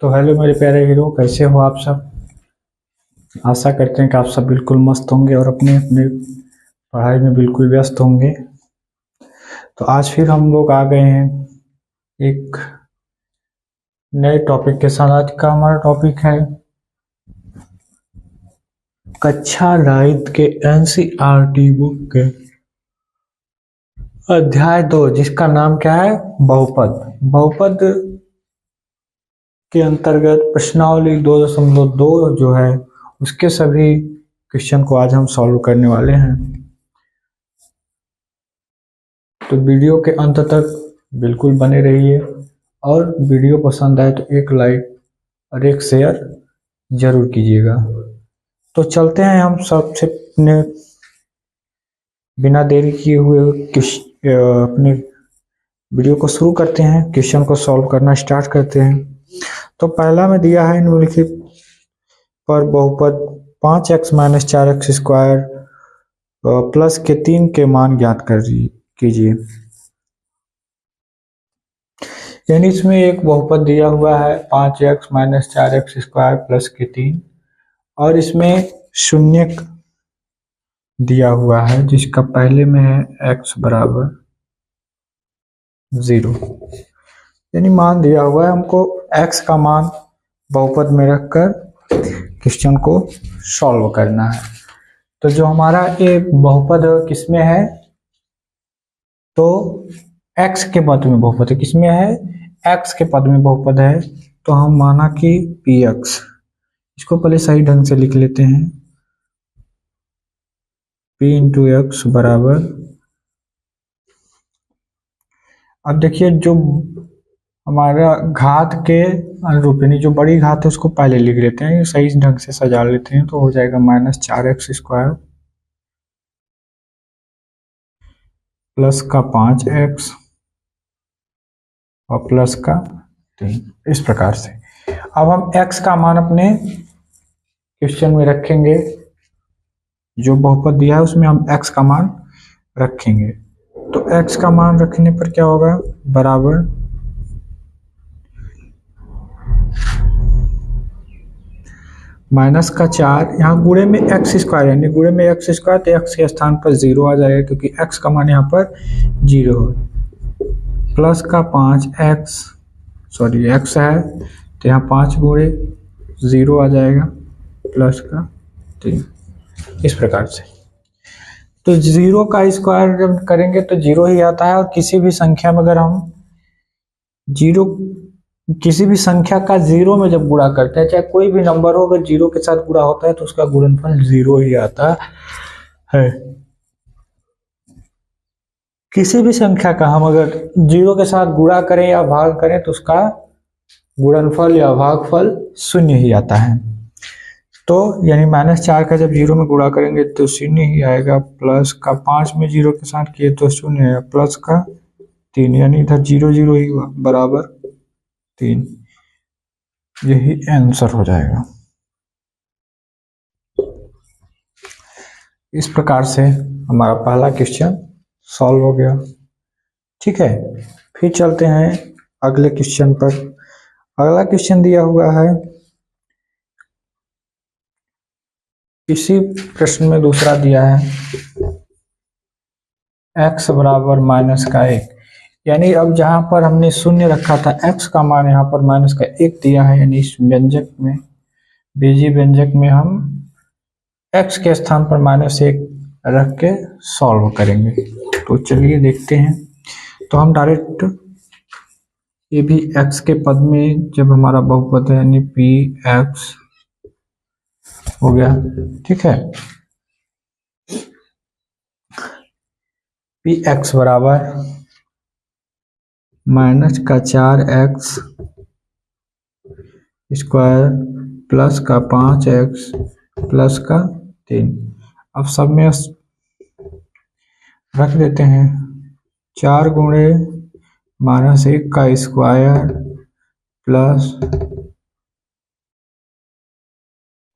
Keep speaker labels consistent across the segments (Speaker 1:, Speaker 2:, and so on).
Speaker 1: तो हेलो मेरे प्यारे हीरो, कैसे हो आप सब। आशा करते हैं कि आप सब बिल्कुल मस्त होंगे और अपने अपने पढ़ाई में बिल्कुल व्यस्त होंगे। तो आज फिर हम लोग आ गए हैं एक नए टॉपिक के साथ। आज का हमारा टॉपिक है कक्षा 9 के एनसीईआरटी बुक के अध्याय 2, जिसका नाम क्या है, बहुपद। बहुपद के अंतर्गत प्रश्नावली 2.2 जो है उसके सभी क्वेश्चन को आज हम सॉल्व करने वाले हैं। तो वीडियो के अंत तक बिल्कुल बने रहिए और वीडियो पसंद आए तो एक लाइक और एक शेयर जरूर कीजिएगा। तो चलते हैं हम सबसे अपने बिना देरी किए हुए अपने वीडियो को शुरू करते हैं, क्वेश्चन को सॉल्व करना स्टार्ट करते हैं। तो पहला में दिया है निम्नलिखित पर बहुपद 5x minus 4x square plus के 3 के मान ज्ञात कीजिए। यानी इसमें एक बहुपद दिया हुआ है 5x minus 4x square plus के 3 और इसमें शून्य दिया हुआ है जिसका पहले में है x बराबर 0। यानी मान दिया हुआ है, हमको x का मान बहुपद में रखकर क्वेश्चन को सॉल्व करना है। तो जो हमारा ये बहुपद किसमें है, तो x के पद में बहुपद है। किसमें है, x के पद में बहुपद है। तो हम माना कि px, इसको पहले सही ढंग से लिख लेते हैं, p इंटू एक्स बराबर। अब देखिए जो हमारा घात के अनुरूप यानी जो बड़ी घात है उसको पहले लिख लेते हैं, सही ढंग से सजा लेते हैं। तो हो जाएगा माइनस 4x स्क्वायर प्लस का 5x और प्लस का 3, इस प्रकार से। अब हम x का मान अपने क्वेश्चन में रखेंगे, जो बहुपद दिया है उसमें हम x का मान रखेंगे। तो x का मान रखने पर क्या होगा, बराबर माइनस का 4, यहाँ गुणे में एक्स स्क्वायर, यानी गुणे में एक्स स्क्वायर, तो एक्स के स्थान पर 0 आ जाएगा क्योंकि एक्स का मान यहाँ पर 0 है। प्लस का 5x, सॉरी एक्स है तो यहाँ 5 गुणे 0 आ जाएगा प्लस का 3, इस प्रकार से। तो 0 का स्क्वायर जब करेंगे तो 0 ही आता है। और किसी भी संख्या में अगर हम किसी भी संख्या का 0 में जब गुणा करते हैं, चाहे कोई भी नंबर हो, अगर 0 के साथ गुणा होता है तो उसका गुणनफल 0 ही आता है। किसी भी संख्या का हम अगर 0 के साथ गुणा करें या भाग करें तो उसका गुणनफल या भागफल 0 ही आता है। तो यानी माइनस 4 का जब 0 में गुणा करेंगे तो 0 ही आएगा। प्लस का 5 में 0 के साथ किए तो 0 है, प्लस का 3, यानी इधर 0 0 ही हुआ, बराबर 3। यही आंसर हो जाएगा। इस प्रकार से हमारा पहला क्वेश्चन सॉल्व हो गया। ठीक है, फिर चलते हैं अगले क्वेश्चन पर। अगला क्वेश्चन दिया हुआ है, इसी प्रश्न में दूसरा दिया है x बराबर माइनस का 1। यानी अब जहां पर हमने 0 रखा था, x का मान यहाँ पर माइनस का 1 दिया है। यानी इस व्यंजक में, बीजीय व्यंजक में हम x के स्थान पर -1 रख के सॉल्व करेंगे। तो चलिए देखते हैं। तो हम डायरेक्ट ये भी x के पद में जब हमारा बहुपद है, यानी px हो गया। ठीक है, px बराबर माइनस का 4x स्क्वायर प्लस का 5x प्लस का 3। अब सब में रख देते हैं, 4 गुणे -1 का स्क्वायर प्लस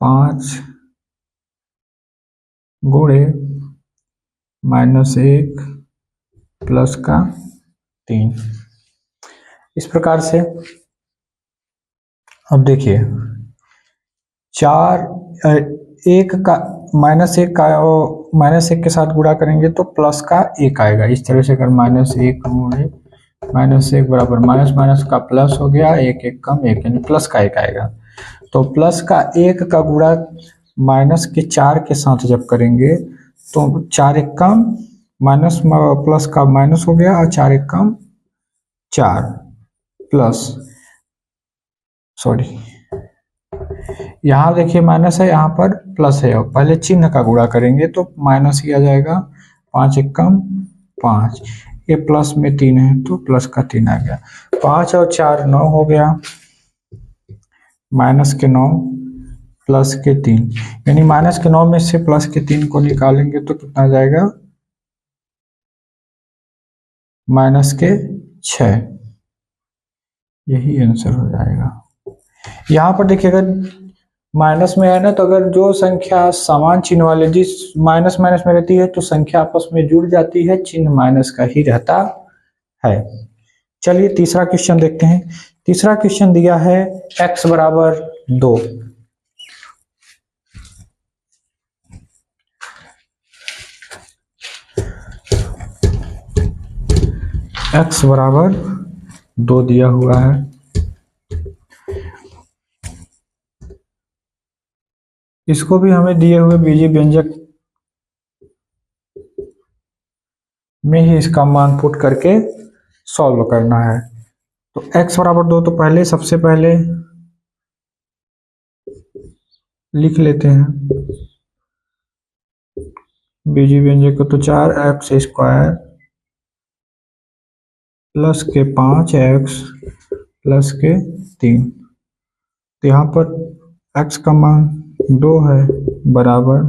Speaker 1: 5 गुणे -1 प्लस का 3, इस प्रकार से। अब देखिए, चार एक का माइनस एक के साथ गुणा करेंगे तो प्लस का एक आएगा। इस तरह से अगर माइनस एक गुणे माइनस एक बराबर माइनस माइनस का प्लस हो गया, एक एक कम एक, यानी प्लस का एक आएगा। तो प्लस का एक का गुणा माइनस के चार के साथ जब करेंगे तो चार एक कम माइनस प्लस का माइनस हो गया और चार एक कम चार प्लस, सॉरी यहाँ देखिए माइनस है, यहाँ पर प्लस है। और पहले चिन्ह का गुणा करेंगे तो माइनस ही आ जाएगा, पाँच एक कम पाँच, ये प्लस में तीन है तो प्लस का तीन आ गया। पाँच और चार नौ हो गया, माइनस के नौ प्लस के तीन, यानी माइनस के नौ में से प्लस के तीन को निकालेंगे तो कितना आ जाएगा, माइनस के छः। यही आंसर हो जाएगा। यहाँ पर देखिए अगर माइनस में है ना, तो अगर जो संख्या समान चिन्ह वाले जिस माइनस माइनस में रहती है तो संख्या आपस में जुड़ जाती है, चिन्ह माइनस का ही रहता है। चलिए तीसरा क्वेश्चन देखते हैं। तीसरा क्वेश्चन दिया है x बराबर 2। x बराबर 2 दिया हुआ है। इसको भी हमें दिए हुए बीजीय व्यंजक में ही इसका मान पुट करके सॉल्व करना है। तो x बराबर 2 तो पहले सबसे पहले लिख लेते हैं बीजीय व्यंजक को। तो 4x स्क्वायर प्लस के 5x प्लस के 3, तो यहाँ पर x का मान 2 है बराबर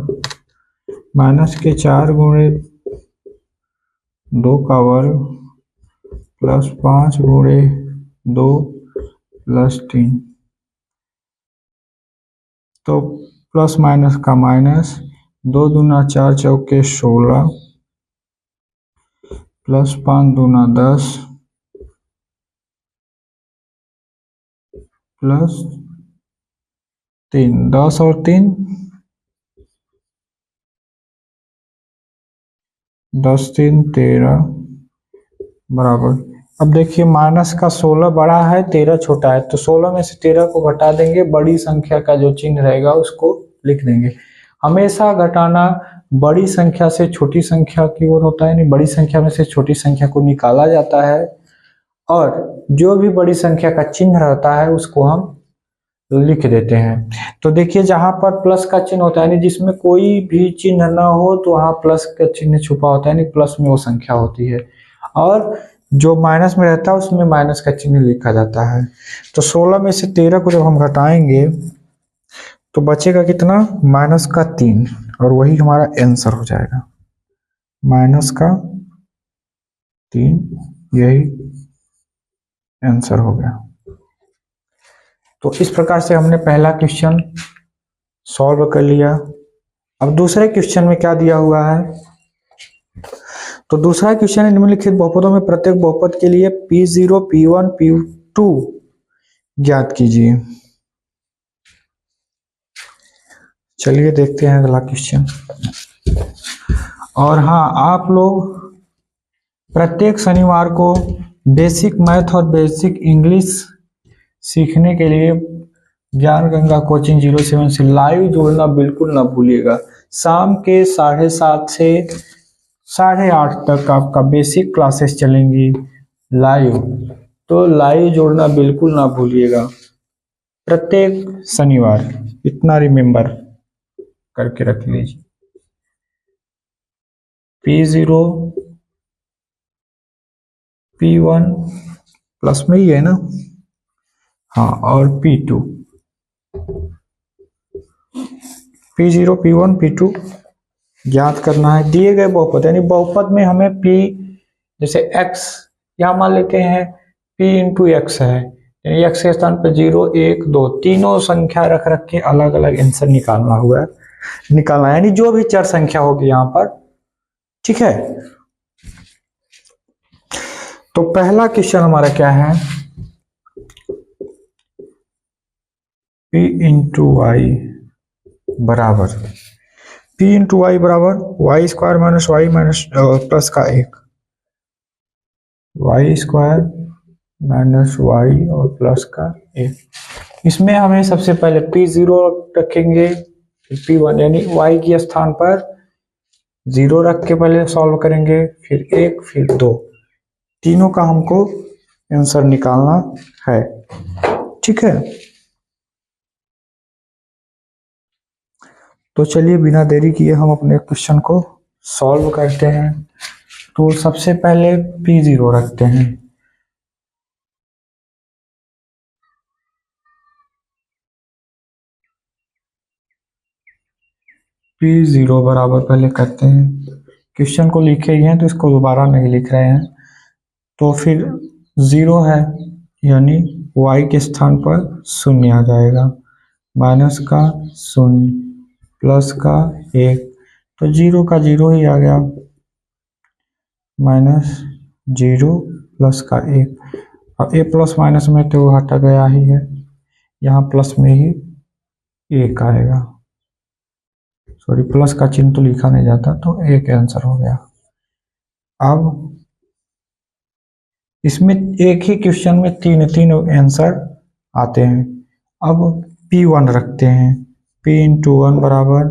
Speaker 1: माइनस के 4 गुणे 2 का वर्ग प्लस 5 गुणे 2 प्लस 3, तो प्लस माइनस का माइनस, 2 दूना 4 चौके 16 प्लस 5 दूना 10 प्लस 3, 10 और 3 10 3 13 बराबर। अब देखिए माइनस का 16 बड़ा है 13 छोटा है, तो 16 में से 13 को घटा देंगे, बड़ी संख्या का जो चिन्ह रहेगा उसको लिख देंगे। हमेशा घटाना बड़ी संख्या से छोटी संख्या की ओर होता है, नहीं बड़ी संख्या में से छोटी संख्या को निकाला जाता है, और जो भी बड़ी संख्या का चिन्ह रहता है उसको हम लिख देते हैं। तो देखिए जहां पर प्लस का चिन्ह होता है, यानी जिसमें कोई भी चिन्ह ना हो तो वहां प्लस का चिन्ह छुपा होता है, यानी प्लस में वो संख्या होती है, और जो माइनस में रहता है उसमें माइनस का चिन्ह लिखा जाता है। तो 16 में से 13 को जब हम घटाएंगे तो बचेगा कितना, माइनस का 3, और वही हमारा आंसर हो जाएगा, माइनस का 3, यही आंसर हो गया। तो इस प्रकार से हमने पहला क्वेश्चन सॉल्व कर लिया। अब दूसरे क्वेश्चन में क्या दिया हुआ है, तो दूसरा क्वेश्चन है निम्नलिखित बहुपदों में प्रत्येक बहुपद के लिए P0 P1 P2 ज्ञात कीजिए। चलिए देखते हैं अगला क्वेश्चन। और हाँ, आप लोग प्रत्येक शनिवार को बेसिक मैथ और बेसिक इंग्लिश सीखने के लिए ज्ञान गंगा कोचिंग 07 से लाइव जोड़ना बिल्कुल ना भूलिएगा। शाम के 7:30 से 8:30 तक आपका बेसिक क्लासेस चलेंगी लाइव, तो लाइव जोड़ना बिल्कुल ना भूलिएगा प्रत्येक शनिवार, इतना रिमेम्बर करके रख लीजिए। P0 P1 प्लस में ही है ना, हाँ, और P2 P0 P1 P2 ज्ञात करना है। दिए गए बहुपद, यानी बहुपद में हमें P जैसे x यहाँ मान लेते हैं P इंटू एक्स है, यानी x के स्थान पर 0 1 2 तीनों संख्या रख रख के अलग अलग आंसर निकालना है, यानी जो भी चर संख्या होगी यहाँ पर, ठीक है। तो पहला क्वेश्चन हमारा क्या है, P इंटू वाई बराबर y square minus y minus plus का एक, वाई स्क्वायर माइनस वाई और प्लस का एक। इसमें हमें सबसे पहले P0 रखेंगे, फिर P1, यानी y के स्थान पर 0 रख के पहले सॉल्व करेंगे, फिर 1 फिर 2, तीनों का हमको आंसर निकालना है। ठीक है, तो चलिए बिना देरी किए हम अपने क्वेश्चन को सॉल्व करते हैं। तो सबसे पहले P0 रखते हैं, P0 बराबर पहले करते हैं, क्वेश्चन को लिखे ही हैं तो इसको दोबारा नहीं लिख रहे हैं। तो फिर 0 है, यानी y के स्थान पर 0 आ जाएगा, माइनस का 0 प्लस का 1, तो 0 का 0 ही आ गया, माइनस 0 प्लस का 1। अब ए प्लस माइनस में तो हट गया ही है, यहाँ प्लस में ही 1 आएगा, सॉरी प्लस का चिन्ह तो लिखा नहीं जाता, तो 1 आंसर हो गया। अब इसमें एक ही क्वेश्चन में तीन आंसर आते हैं। अब P1 रखते हैं, P इंटू 1 बराबर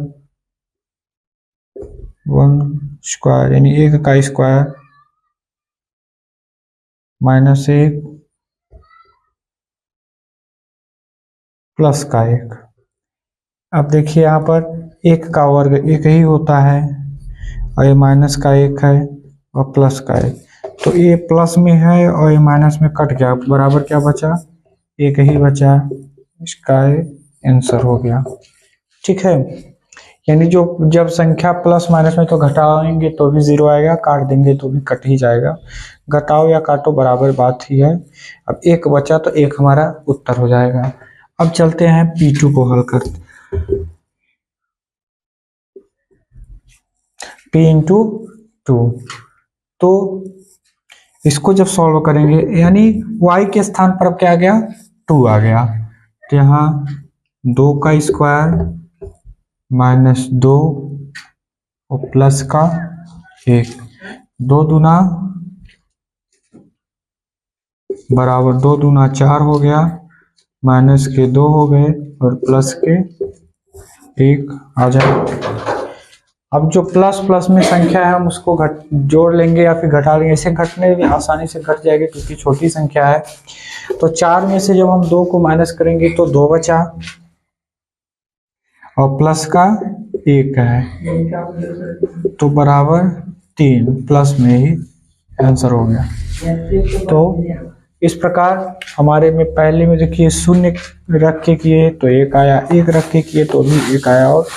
Speaker 1: 1 स्क्वायर, यानी 1 का स्क्वायर माइनस 1 प्लस का 1। अब देखिए यहाँ पर 1 का वर्ग 1 ही होता है, और ये माइनस का 1 है और प्लस का 1, तो ये प्लस में है और ये माइनस में कट गया, बराबर क्या बचा, 1 ही बचा, इसका आंसर हो गया। ठीक है, यानी जो जब संख्या प्लस माइनस में तो घटाएंगे तो भी 0 आएगा, काट देंगे तो भी कट ही जाएगा, घटाओ या काटो बराबर बात ही है। अब 1 बचा तो 1 हमारा उत्तर हो जाएगा। अब चलते हैं P2 को हल करते, P इंटू 2, तो इसको जब सॉल्व करेंगे, यानी y के स्थान पर अब क्या आ गया, 2 आ गया, तो यहाँ 2 का स्क्वायर माइनस 2 और प्लस का 1, 2 दूना बराबर 2 दूना 4 हो गया, माइनस के 2 हो गए और प्लस के 1 आ जाए। अब जो प्लस प्लस में संख्या है हम उसको जोड़ लेंगे या फिर घटा लेंगे, ऐसे घटने में आसानी से घट जाएगी क्योंकि छोटी संख्या है। तो 4 में से जब हम 2 को माइनस करेंगे तो 2 बचा और प्लस का 1 है, तो बराबर 3, प्लस में ही आंसर हो गया। तो इस प्रकार हमारे में पहले में देखिए 0 रख के किए तो 1 आया, 1 रख के किए तो भी 1 आया, और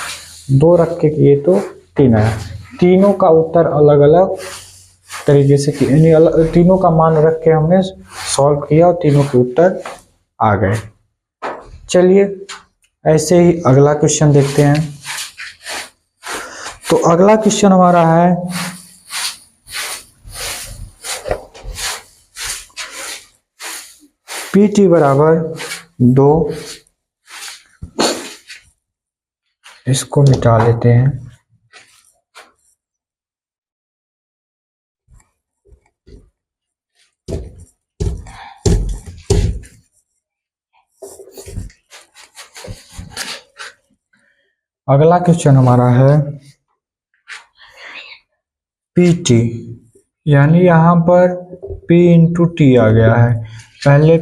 Speaker 1: 2 रख के किए तो 3 आया। तीनों का उत्तर अलग अलग तरीके से किए, यानी तीनों का मान रख के हमने सॉल्व किया और तीनों के उत्तर आ गए। चलिए ऐसे ही अगला क्वेश्चन देखते हैं। तो अगला क्वेश्चन हमारा है PT बराबर 2, इसको मिटा लेते हैं। अगला क्वेश्चन हमारा है PT, यानी यहाँ पर P इंटू टी आ गया है, पहले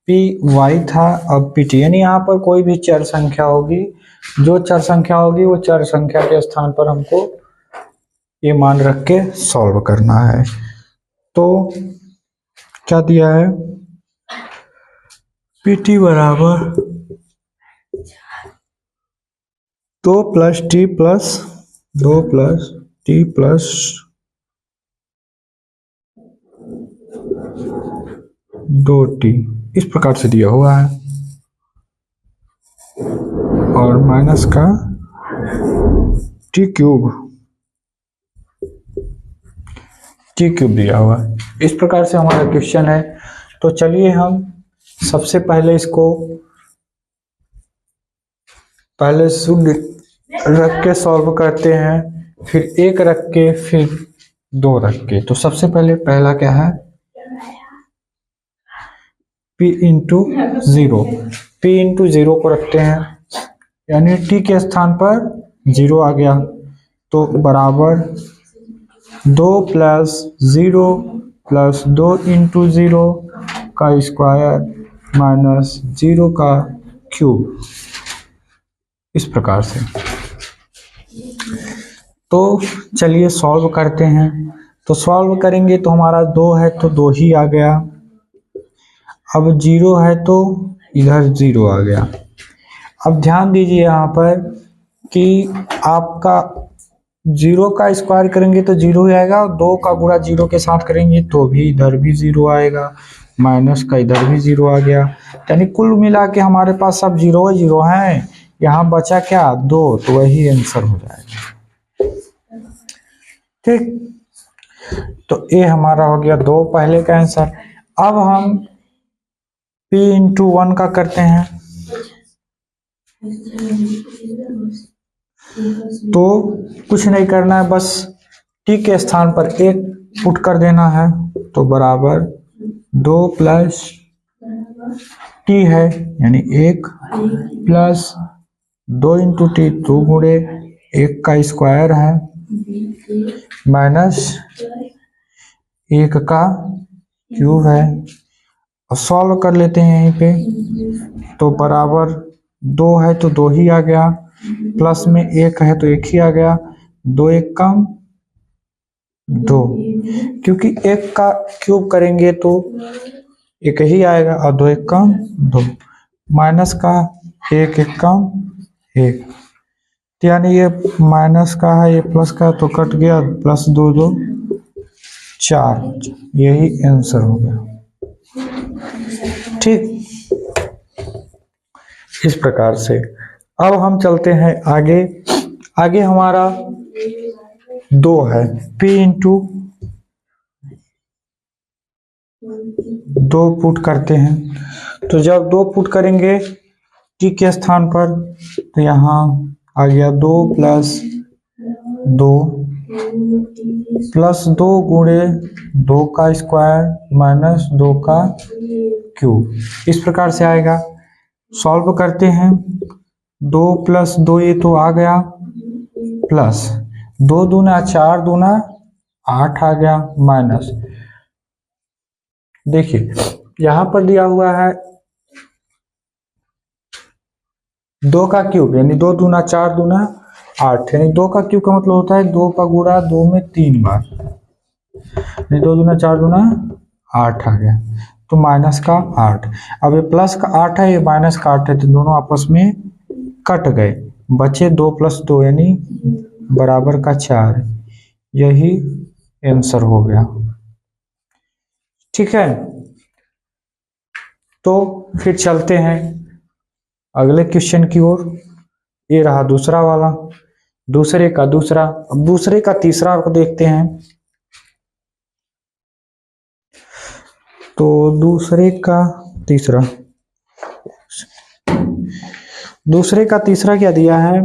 Speaker 1: PY था अब PT, यानी यहाँ पर कोई भी चर संख्या होगी, जो चर संख्या होगी वो चर संख्या के स्थान पर हमको ये मान रख के सॉल्व करना है। तो क्या दिया है, PT बराबर 2 plus T plus 2 plus T plus 2t, इस प्रकार से दिया हुआ है, और माइनस का टी क्यूब दिया हुआ है। इस प्रकार से हमारा क्वेश्चन है। तो चलिए हम सबसे पहले इसको पहले शून्य रख के सॉल्व करते हैं, फिर एक रख के, फिर दो रख के। तो सबसे पहले पहला क्या है, p into zero. p into zero को रखते हैं, यानी t के स्थान पर जीरो आ गया, तो बराबर 2 प्लस 0 प्लस 2 इंटू जीरो का स्क्वायर माइनस 0 का क्यूब, इस प्रकार से। तो चलिए सॉल्व करते हैं। तो सॉल्व करेंगे तो हमारा 2 है तो 2 ही आ गया, अब 0 है तो इधर 0 आ गया। अब ध्यान दीजिए यहाँ पर कि आपका 0 का स्क्वायर करेंगे तो 0 ही आएगा, 2 का गुणा 0 के साथ करेंगे तो भी इधर भी 0 आएगा, माइनस का इधर भी 0 आ गया। यानी कुल मिला के हमारे पास सब 0 0 है। यहाँ बचा क्या, 2, तो वही आंसर हो जाएगा। ठीक, तो ये हमारा हो गया 2 पहले का आंसर। अब हम p इंटू 1 का करते हैं, तो कुछ नहीं करना है, बस t के स्थान पर 1 पुट कर देना है, तो बराबर 2 प्लस t है, यानी 1 प्लस 2 इंटू टी, 2 गुणे 1 का स्क्वायर है, माइनस 1 का क्यूब है। और सॉल्व कर लेते हैं यहीं पे, तो बराबर 2 है तो 2 ही आ गया, प्लस में 1 है तो 1 ही आ गया, 2 1 कम 2, क्योंकि 1 का क्यूब करेंगे तो 1 ही आएगा, और 2 1 कम 2, माइनस का 1 1 कम 1, यानी ये माइनस का है, ये प्लस का है, तो कट गया, प्लस 2 2 4, यही आंसर हो गया। ठीक, इस प्रकार से। अब हम चलते हैं आगे। आगे हमारा 2 है, p इंटू 2 पुट करते हैं। तो जब 2 पुट करेंगे t के स्थान पर, तो यहाँ आ गया 2 प्लस 2 प्लस 2 गुणे 2 का स्क्वायर माइनस 2 का क्यूब, इस प्रकार से आएगा। सॉल्व करते हैं, 2 प्लस 2 ये तो आ गया, प्लस 2 दूना 4 दूना 8 आ गया, माइनस, देखिए यहां पर दिया हुआ है 2 का क्यूब, यानी 2 दूना 4 दूना 8, यानी 2 का क्यूब का मतलब होता है 2 का गुणा 2 में 3 बार, यानी 2 दूना 4 दूना 8 आ गया, तो माइनस का 8। अब ये प्लस का 8 है, ये माइनस का 8 है, तो दोनों आपस में कट गए, बचे 2 प्लस 2 यानी बराबर का 4, यही आंसर हो गया। ठीक है, तो फिर चलते हैं अगले क्वेश्चन की ओर। ये रहा दूसरा वाला, दूसरे का दूसरा, अब दूसरे का तीसरा को देखते हैं। तो दूसरे का तीसरा, दूसरे का तीसरा क्या दिया है,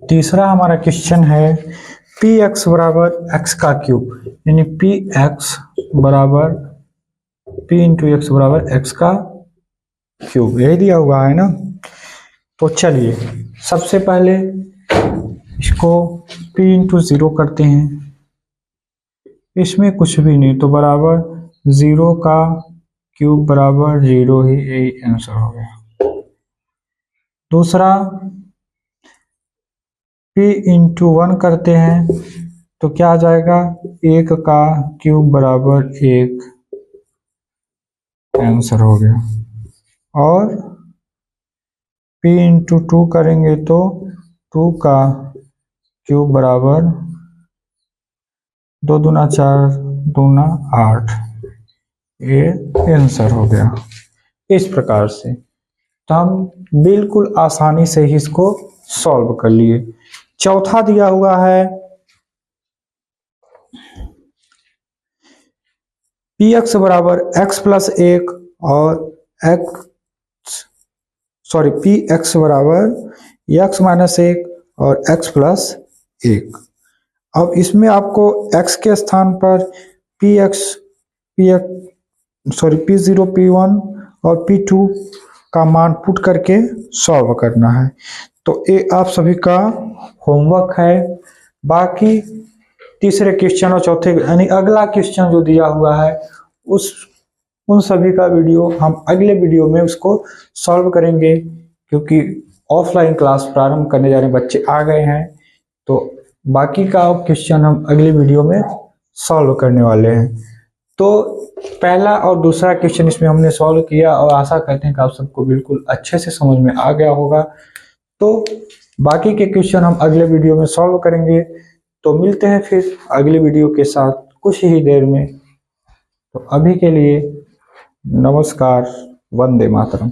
Speaker 1: तीसरा हमारा क्वेश्चन है पी एक्स बराबर एक्स का क्यूब, यानी पी एक्स बराबर पी इंटू एक्स बराबर एक्स का क्यूब, यही दिया हुआ है ना। तो चलिए सबसे पहले इसको p इंटू 0 करते हैं, इसमें कुछ भी नहीं, तो बराबर 0 का क्यूब बराबर 0 ही, यही आंसर हो गया। दूसरा p इंटू 1 करते हैं, तो क्या आ जाएगा, 1 का क्यूब बराबर 1, आंसर हो गया। और p इंटू 2 करेंगे तो 2 का क्यूब बराबर 2 दूना 4 दूना 8, ये आंसर हो गया। इस प्रकार से। तो हम बिल्कुल आसानी से ही इसको सॉल्व कर लिए। चौथा दिया हुआ है पी एक्स बराबर एक्स प्लस एक और पी एक्स बराबर एक्स माइनस एक और एक्स प्लस एक। अब इसमें आपको x के स्थान पर P0 P1 और P2 का मान पुट करके सॉल्व करना है। तो ये आप सभी का होमवर्क है। बाकी तीसरे क्वेश्चन और चौथे यानी अगला क्वेश्चन जो दिया हुआ है उन सभी का वीडियो हम अगले वीडियो में उसको सॉल्व करेंगे, क्योंकि ऑफलाइन क्लास प्रारंभ करने जा रहे हैं, बच्चे आ गए हैं। तो बाकी का क्वेश्चन हम अगले वीडियो में सॉल्व करने वाले हैं। तो पहला और दूसरा क्वेश्चन इसमें हमने सॉल्व किया और आशा करते हैं कि आप सबको बिल्कुल अच्छे से समझ में आ गया होगा। तो बाकी के क्वेश्चन हम अगले वीडियो में सॉल्व करेंगे। तो मिलते हैं फिर अगले वीडियो के साथ कुछ ही देर में। तो अभी के लिए नमस्कार, वंदे मातरम।